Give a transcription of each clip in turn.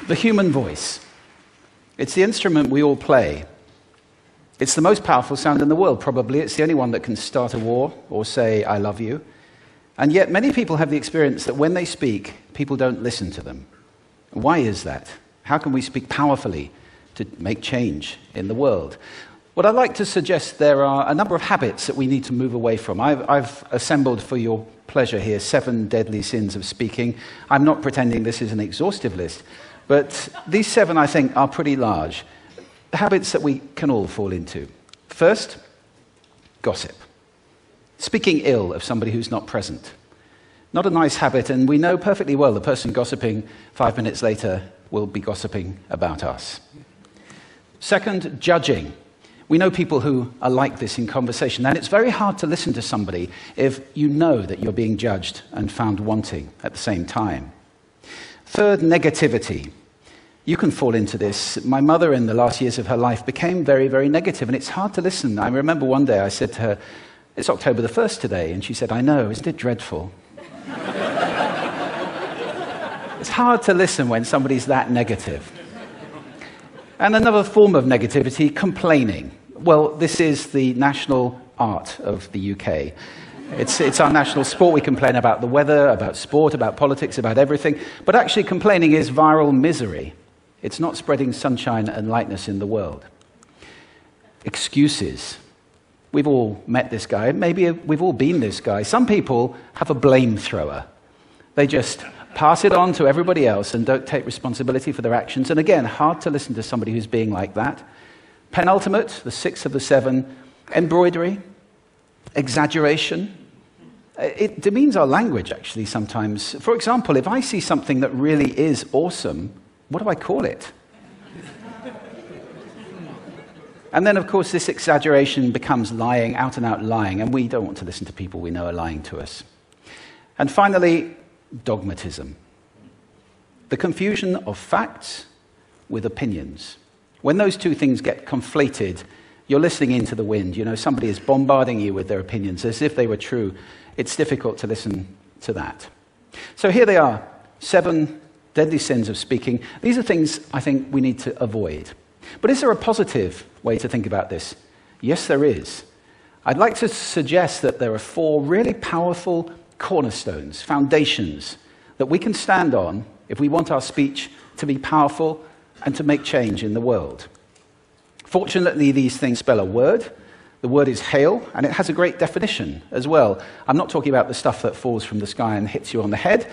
The human voice. It's the instrument we all play. It's the most powerful sound in the world, probably. It's the only one that can start a war or say, I love you. And yet many people have the experience that when they speak, people don't listen to them. Why is that? How can we speak powerfully to make change in the world? What I'd like to suggest, there are a number of habits that we need to move away from. I've assembled for your pleasure here 7 deadly sins of speaking. I'm not pretending this is an exhaustive list, but these 7, I think, are pretty large. Habits that we can all fall into. First, gossip. Speaking ill of somebody who's not present. Not a nice habit, and we know perfectly well the person gossiping 5 minutes later will be gossiping about us. Second, judging. We know people who are like this in conversation, and it's very hard to listen to somebody if you know that you're being judged and found wanting at the same time. Third, negativity. You can fall into this. My mother, in the last years of her life, became very, very negative, and it's hard to listen. I remember one day I said to her, it's October the 1st today, and she said, I know, isn't it dreadful? It's hard to listen when somebody's that negative. And another form of negativity, complaining. Well, this is the national art of the UK. It's our national sport. We complain about the weather, about sport, about politics, about everything. But actually complaining is viral misery. It's not spreading sunshine and lightness in the world. Excuses. We've all met this guy. Maybe we've all been this guy. Some people have a blame thrower. They just pass it on to everybody else and don't take responsibility for their actions. And again, hard to listen to somebody who's being like that. Penultimate, the 6th of the 7, embroidery, exaggeration. It demeans our language, actually, sometimes. For example, if I see something that really is awesome, what do I call it? And then, of course, this exaggeration becomes lying, out and out lying, and we don't want to listen to people we know are lying to us. And finally, dogmatism. The confusion of facts with opinions. When those two things get conflated, you're listening into the wind. You know, somebody is bombarding you with their opinions as if they were true. It's difficult to listen to that. So here they are, 7 deadly sins of speaking. These are things I think we need to avoid. But is there a positive way to think about this? Yes, there is. I'd like to suggest that there are 4 really powerful cornerstones, foundations, that we can stand on if we want our speech to be powerful and to make change in the world. Fortunately, these things spell a word. The word is hail, and it has a great definition as well. I'm not talking about the stuff that falls from the sky and hits you on the head.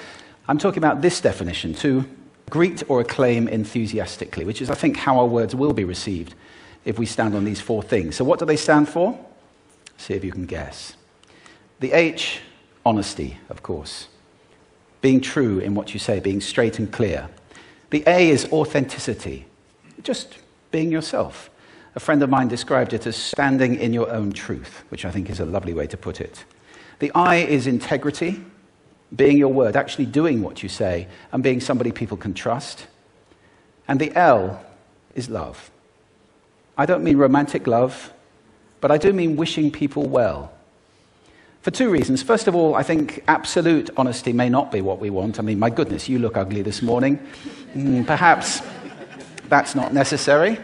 I'm talking about this definition, to greet or acclaim enthusiastically, which is, I think, how our words will be received if we stand on these 4 things. So what do they stand for? See if you can guess. The H, honesty, of course. Being true in what you say, being straight and clear. The A is authenticity, just being yourself. A friend of mine described it as standing in your own truth, which I think is a lovely way to put it. The I is integrity, being your word, actually doing what you say, and being somebody people can trust. And the L is love. I don't mean romantic love, but I do mean wishing people well. For 2 reasons. First of all, I think absolute honesty may not be what we want. I mean, my goodness, you look ugly this morning. Perhaps that's not necessary.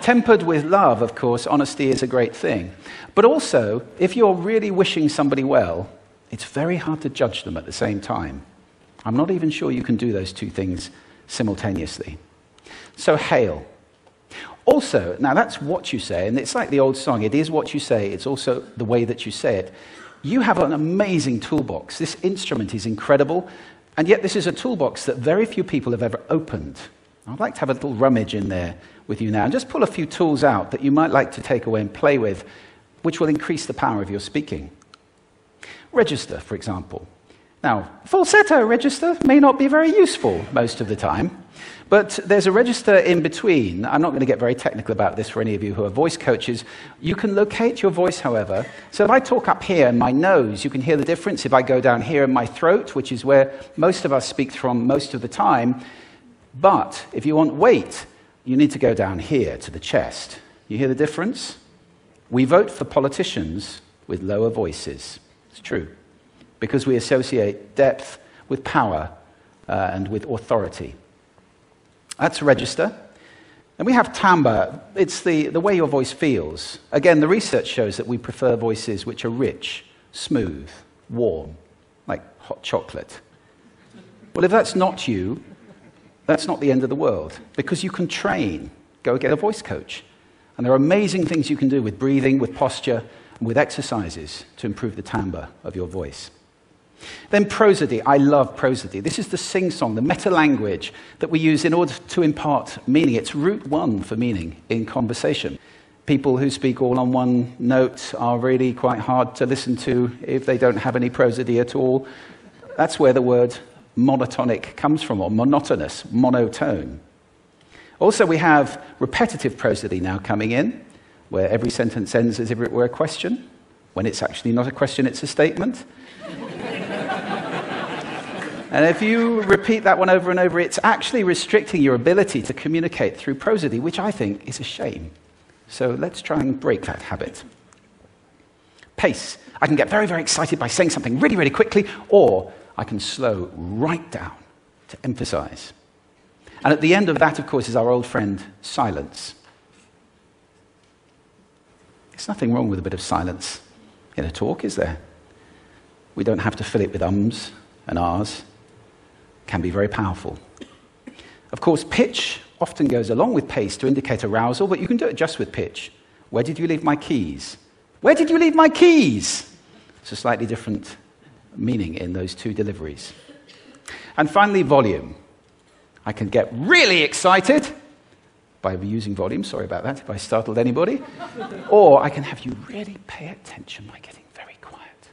Tempered with love, of course, honesty is a great thing. But also, if you're really wishing somebody well, it's very hard to judge them at the same time. I'm not even sure you can do those 2 things simultaneously. So hail. Also, now that's what you say, and it's like the old song, it is what you say, it's also the way that you say it. You have an amazing toolbox. This instrument is incredible, and yet this is a toolbox that very few people have ever opened. I'd like to have a little rummage in there with you now, and just pull a few tools out that you might like to take away and play with, which will increase the power of your speaking. Register, for example. Now, falsetto register may not be very useful most of the time, but there's a register in between. I'm not going to get very technical about this for any of you who are voice coaches. You can locate your voice, however. So if I talk up here in my nose, you can hear the difference. If I go down here in my throat, which is where most of us speak from most of the time, but if you want weight, you need to go down here to the chest. You hear the difference? We vote for politicians with lower voices. It's true, because we associate depth with power and with authority. That's register. And we have timbre. It's the way your voice feels. Again, the research shows that we prefer voices which are rich, smooth, warm, like hot chocolate. Well, if that's not you, that's not the end of the world, because you can train. Go get a voice coach. And there are amazing things you can do with breathing, with posture, and with exercises to improve the timbre of your voice. Then prosody. I love prosody. This is the sing-song, the meta-language that we use in order to impart meaning. It's route one for meaning in conversation. People who speak all on one note are really quite hard to listen to if they don't have any prosody at all. That's where the word monotonic comes from, or monotonous, monotone. Also, we have repetitive prosody now coming in, where every sentence ends as if it were a question, when it's actually not a question, it's a statement. And if you repeat that one over and over, it's actually restricting your ability to communicate through prosody, which I think is a shame. So let's try and break that habit. Pace. I can get very, very excited by saying something really, really quickly, or I can slow right down to emphasize. And at the end of that, of course, is our old friend, silence. There's nothing wrong with a bit of silence in a talk, is there? We don't have to fill it with ums and ahs. It can be very powerful. Of course, pitch often goes along with pace to indicate arousal, but you can do it just with pitch. Where did you leave my keys? Where did you leave my keys? It's a slightly different meaning in those two deliveries. And finally, volume. I can get really excited by using volume. Sorry about that if I startled anybody. Or I can have you really pay attention by getting very quiet.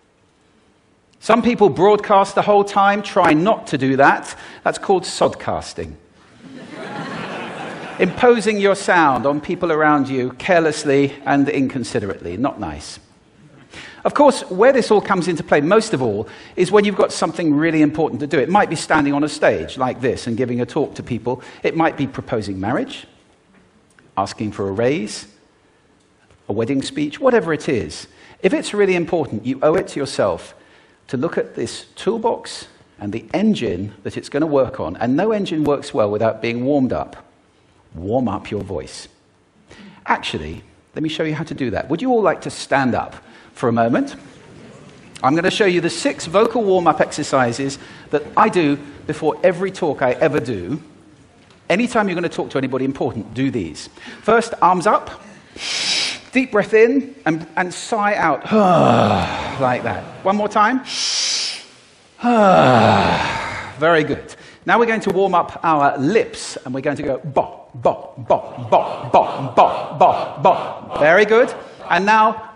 Some people broadcast the whole time. Try not to do that. That's called sodcasting. Imposing your sound on people around you carelessly and inconsiderately. Not nice. Of course, where this all comes into play most of all is when you've got something really important to do. It might be standing on a stage like this and giving a talk to people. It might be proposing marriage, asking for a raise, a wedding speech, whatever it is. If it's really important, you owe it to yourself to look at this toolbox and the engine that it's going to work on. And no engine works well without being warmed up. Warm up your voice. Actually, let me show you how to do that. Would you all like to stand up for a moment? I'm going to show you the 6 vocal warm-up exercises that I do before every talk I ever do. Anytime you're going to talk to anybody important, do these. First, arms up, deep breath in, and sigh out, like that. One more time. Very good. Now we're going to warm up our lips, and we're going to go bop, bop, bop, bop, bop, bop, bop, bop. Very good. And now,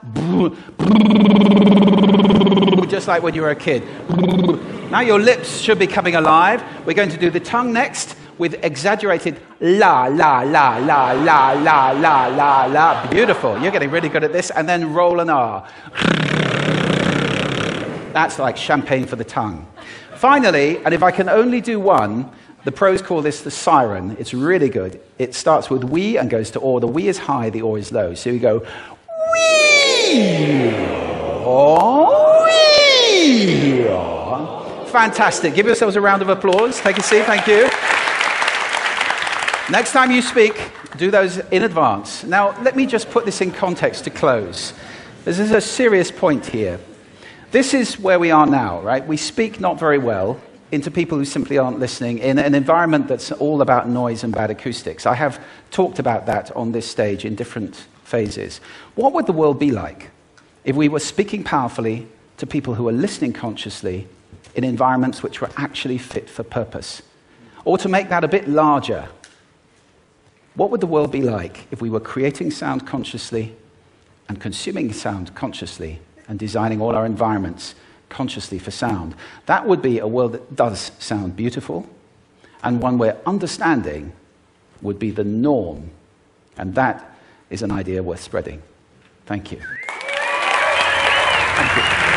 just like when you were a kid. Now your lips should be coming alive. We're going to do the tongue next with exaggerated la, la, la, la, la, la, la, la, la. Beautiful. You're getting really good at this. And then roll an R. That's like champagne for the tongue. Finally, and if I can only do one, the pros call this the siren. It's really good. It starts with we and goes to or. The we is high, the or is low. So you go wee, or wee. Fantastic. Give yourselves a round of applause. Take a seat. Thank you. Next time you speak, do those in advance. Now, let me just put this in context to close. This is a serious point here. This is where we are now, right? We speak not very well into people who simply aren't listening in an environment that's all about noise and bad acoustics. I have talked about that on this stage in different phases. What would the world be like if we were speaking powerfully to people who are listening consciously in environments which were actually fit for purpose? Or to make that a bit larger, what would the world be like if we were creating sound consciously and consuming sound consciously and designing all our environments consciously for sound? That would be a world that does sound beautiful, and one where understanding would be the norm. And that is an idea worth spreading. Thank you. Thank you.